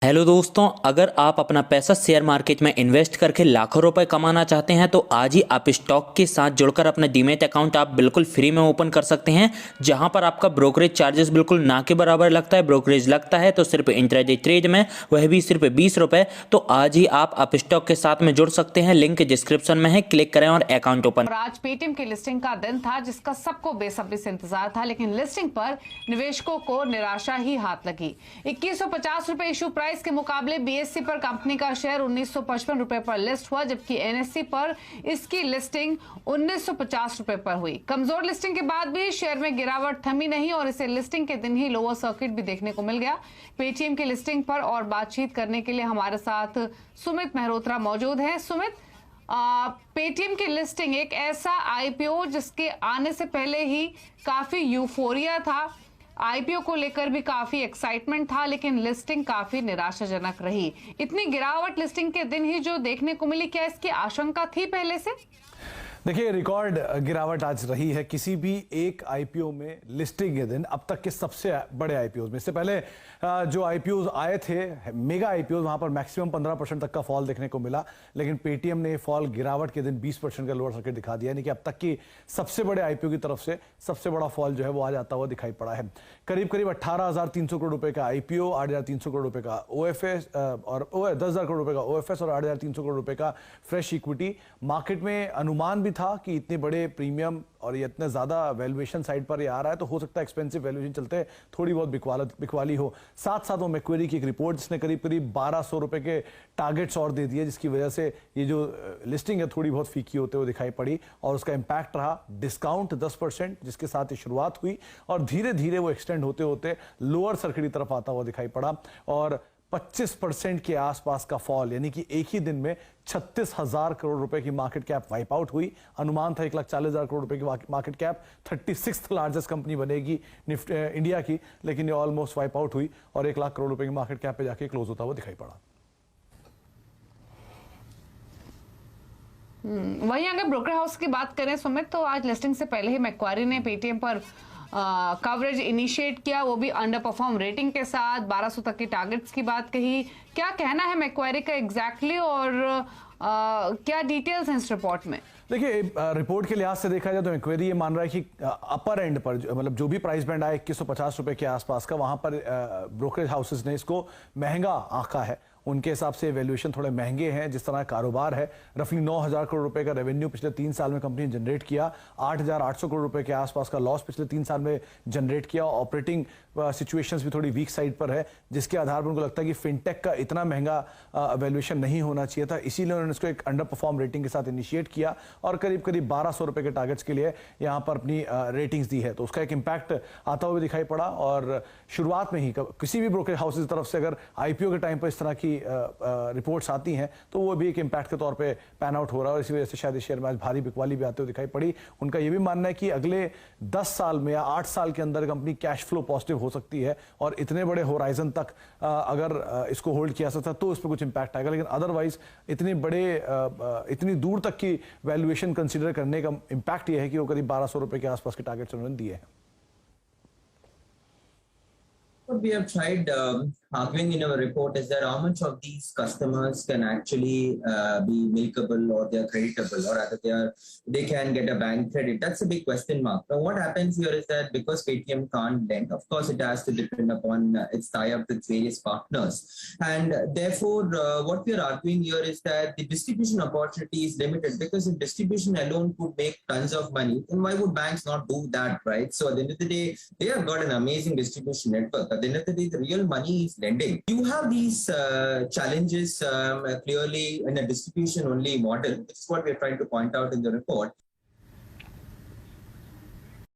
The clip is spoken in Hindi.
हेलो दोस्तों, अगर आप अपना पैसा शेयर मार्केट में इन्वेस्ट करके लाखों रुपए कमाना चाहते हैं तो आज ही आप स्टॉक के साथ जुड़कर अपना डीमैट अकाउंट आप बिल्कुल फ्री में ओपन कर सकते हैं, जहां पर आपका ब्रोकरेज चार्जेस बिल्कुल ना के बराबर लगता है। ब्रोकरेज लगता है तो सिर्फ इंट्राडे ट्रेड में, वह भी सिर्फ 20 रुपए। तो आज ही आप स्टॉक के साथ में जुड़ सकते हैं, लिंक डिस्क्रिप्शन में है, क्लिक करें और अकाउंट ओपन। आज पेटीएम की लिस्टिंग का दिन था जिसका सबको बेसब्री से इंतजार था, लेकिन लिस्टिंग पर निवेशकों को निराशा ही हाथ लगी। 2150 रुपए इशू प्राइस के मुकाबले बीएससी पर कंपनी का शेयर 1955 रुपए पर लिस्ट हुआ, जबकि एनएससी पर इसकी लिस्टिंग 1950 रुपए पर हुई। कमजोर लिस्टिंग के बाद भी शेयर में गिरावट थमी नहीं और इसे लिस्टिंग के दिन ही लोअर सर्किट भी देखने को मिल गया। पेटीएम की लिस्टिंग पर और बातचीत करने के लिए हमारे साथ सुमित मेहरोत्रा मौजूद है। सुमित, पेटीएम की लिस्टिंग एक ऐसा आईपीओ जिसके आने से पहले ही काफी यूफोरिया था, आईपीओ को लेकर भी काफी एक्साइटमेंट था, लेकिन लिस्टिंग काफी निराशाजनक रही। इतनी गिरावट लिस्टिंग के दिन ही जो देखने को मिली, क्या इसकी आशंका थी पहले से? देखिए, रिकॉर्ड गिरावट आज रही है किसी भी एक आईपीओ में लिस्टिंग के दिन, अब तक के सबसे बड़े आईपीओ में। इससे पहले जो आईपीओ आए थे, मेगा आईपीओ, वहां पर मैक्सिमम 15% तक का फॉल देखने को मिला, लेकिन पेटीएम ने फॉल गिरावट के दिन 20% का लोअर सर्किट दिखा दिया। यानी कि अब तक की सबसे बड़े आईपीओ की तरफ से सबसे बड़ा फॉल जो है वो आज आता हुआ दिखाई पड़ा है। करीब करीब 18,300 करोड़ रुपए का आईपीओ, 8,300 करोड़ रुपए का ओएफएस और 10,000 करोड़ रुपए का ओएफएस और 8,300 करोड़ रुपए का फ्रेश इक्विटी। मार्केट में अनुमान भी था कि इतने बड़े प्रीमियम और ये इतना ज्यादा वैल्यूएशन साइड पर ये आ रहा है तो हो सकता है एक्सपेंसिव वैल्यूएशन चलते थोड़ी बहुत बिकवाली हो। साथ साथ वो मैक्वेरी की एक रिपोर्ट जिसने करीब करीब 1200 रुपए के टारगेट्स और दे दिए, जिसकी वजह से ये जो लिस्टिंग है थोड़ी बहुत फीकी होते हुए दिखाई पड़ी। और उसका इंपैक्ट रहा डिस्काउंट 10% जिसके साथ ये शुरुआत हुई और धीरे धीरे वो एक्सटेंड होते होते लोअर सर्किट की तरफ आता हुआ दिखाई पड़ा और 25% के आसपास का फॉल, यानी कि एक ही दिन में 36,000 करोड़ रुपए की मार्केट कैप वाइप आउट हुई। अनुमान था 1,40,000 करोड़ रुपए की market cap, 36th largest company बनेगी इंडिया की, लेकिन ये ऑलमोस्ट वाइप आउट हुई और 1 लाख करोड़ रुपए की मार्केट कैप पे जाके क्लोज होता हुआ दिखाई पड़ा। वहीं अगर ब्रोकर हाउस की बात करें सुमित, तो आज लिस्टिंग से पहले ही मैक्वारी ने पेटीएम पर कवरेज इनिशिएट किया, वो भी अंडर परफॉर्म रेटिंग के साथ। 1200 तक की टारगेट्स की बात कही। क्या कहना है मैक्वारी का एग्जैक्टली और क्या डिटेल्स हैं इस रिपोर्ट में? देखिए, रिपोर्ट के लिहाज से देखा जाए तो मैक्वेरी ये मान रहा है कि अपर एंड पर मतलब जो भी प्राइस बैंड आया 2150 रुपए के आसपास का, वहां पर ब्रोकरेज हाउसेस ने इसको महंगा आंका है। उनके हिसाब से वैल्यूएशन थोड़े महंगे हैं। जिस तरह कारोबार है, रफली 9,000 करोड़ रुपए का रेवेन्यू पिछले 3 साल में कंपनी ने जनरेट किया, 8,800 करोड़ रुपए के आसपास का लॉस पिछले 3 साल में जनरेट किया। ऑपरेटिंग सिचुएशंस भी थोड़ी वीक साइड पर है, जिसके आधार पर उनको लगता है कि फिनटेक का इतना महंगा वैल्यूएशन नहीं होना चाहिए था, इसीलिए उन्होंने इसको एक अंडर परफॉर्म रेटिंग के साथ इनिशिएट किया और करीब करीब 1200 रुपए के टारगेट्स के लिए यहाँ पर अपनी रेटिंग्स दी है। तो उसका एक इंपैक्ट आता हुआ दिखाई पड़ा और शुरुआत में ही किसी भी ब्रोकरेज हाउस की तरफ से अगर आईपीओ के टाइम पर इस तरह की रिपोर्ट्स आती हैं तो वो भी एक इंपैक्ट के तौर पे पैन आउट हो रहा है और इसी वजह से शायद शेयर में आज भारी बिकवाली भी आते हुए दिखाई पड़ी। उनका ये भी मानना है कि अगले 10 साल में या 8 साल के अंदर कंपनी कैश फ्लो पॉजिटिव हो सकती है और इतने बड़े होराइजन तक अगर इसको होल्ड किया सकता है तो इस पर कुछ इंपैक्ट आएगा, लेकिन अदरवाइज इतनी दूर तक की वैल्यूएशन कंसीडर करने का इंपैक्ट ये है कि वो करीब 1200 रुपए के आसपास के टारगेट्स उन्होंने दिए हैं। What we have tried arguing in our report is that how much of these customers can actually be milkable or they are creditable, or rather they can get a bank credit. That's a big question mark. Now what happens here is that because Paytm can't lend, of course it has to depend upon its tie-up with various partners, and therefore what we are arguing here is that the distribution opportunity is limited, because if distribution alone could make tons of money, then why would banks not do that, right? So at the end of the day, they have got an amazing distribution network. At the end of the day, the real money is lending. You have these challenges clearly in a distribution only model, which is what we're trying to point out in the report.